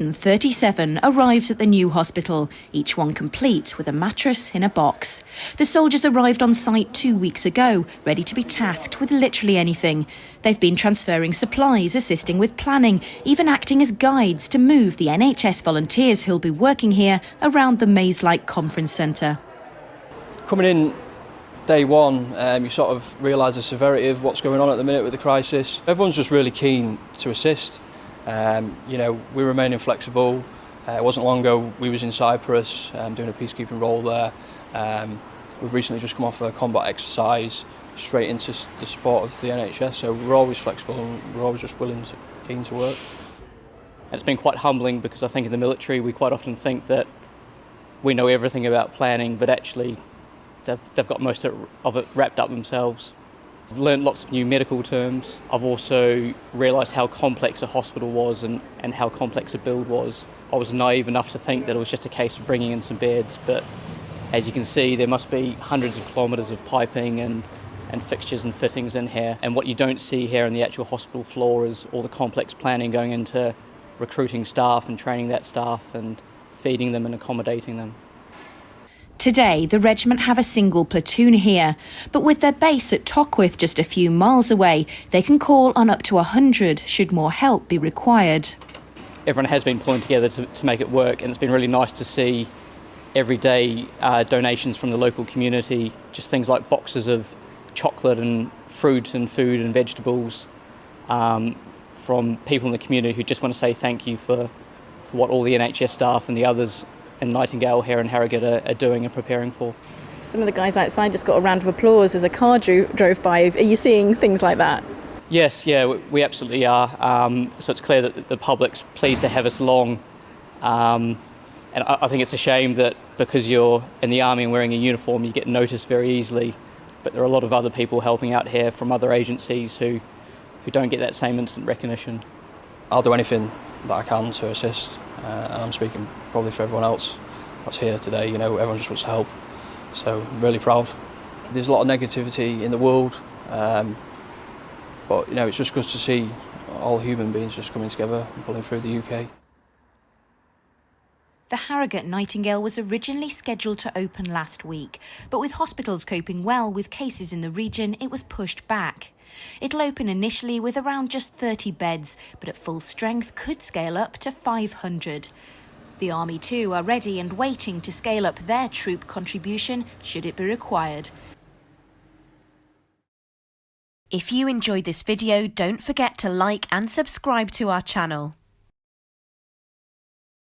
37 arrives at the new hospital, each one complete with a mattress in a box. The soldiers arrived on site 2 weeks ago, ready to be tasked with literally anything. They've been transferring supplies, assisting with planning, even acting as guides to move the NHS volunteers who'll be working here around the maze-like conference centre. Coming in day one, you sort of realise the severity of what's going on at the minute with the crisis. Everyone's just really keen to assist. We're remaining flexible. It wasn't long ago we was in Cyprus doing a peacekeeping role there. We've recently just come off a combat exercise straight into the support of the NHS, so we're always flexible and we're always just keen to work. It's been quite humbling because I think in the military we quite often think that we know everything about planning, but actually they've got most of it wrapped up themselves. I've learned lots of new medical terms. I've also realised how complex a hospital was and how complex a build was. I was naive enough to think that it was just a case of bringing in some beds, but as you can see, there must be hundreds of kilometres of piping and fixtures and fittings in here. And what you don't see here on the actual hospital floor is all the complex planning going into recruiting staff and training that staff and feeding them and accommodating them. Today, the regiment have a single platoon here, but with their base at Tockwith just a few miles away, they can call on up to 100 should more help be required. Everyone has been pulling together to make it work, and it's been really nice to see everyday donations from the local community, just things like boxes of chocolate and fruit and food and vegetables from people in the community who just want to say thank you for what all the NHS staff and the others in Nightingale here in Harrogate are doing and preparing for. Some of the guys outside just got a round of applause as a car drove by. Are you seeing things like that? Yes, yeah, we absolutely are. So it's clear that the public's pleased to have us along. And I think it's a shame that because you're in the army and wearing a uniform, you get noticed very easily. But there are a lot of other people helping out here from other agencies who don't get that same instant recognition. I'll do anything that I can to assist, and I'm speaking probably for everyone else that's here today. Everyone just wants to help, so I'm really proud. There's a lot of negativity in the world, but it's just good to see all human beings just coming together and pulling through the UK. The Harrogate Nightingale was originally scheduled to open last week, but with hospitals coping well with cases in the region, it was pushed back. It'll open initially with around just 30 beds, but at full strength could scale up to 500. The Army too are ready and waiting to scale up their troop contribution should it be required. If you enjoyed this video, don't forget to like and subscribe to our channel.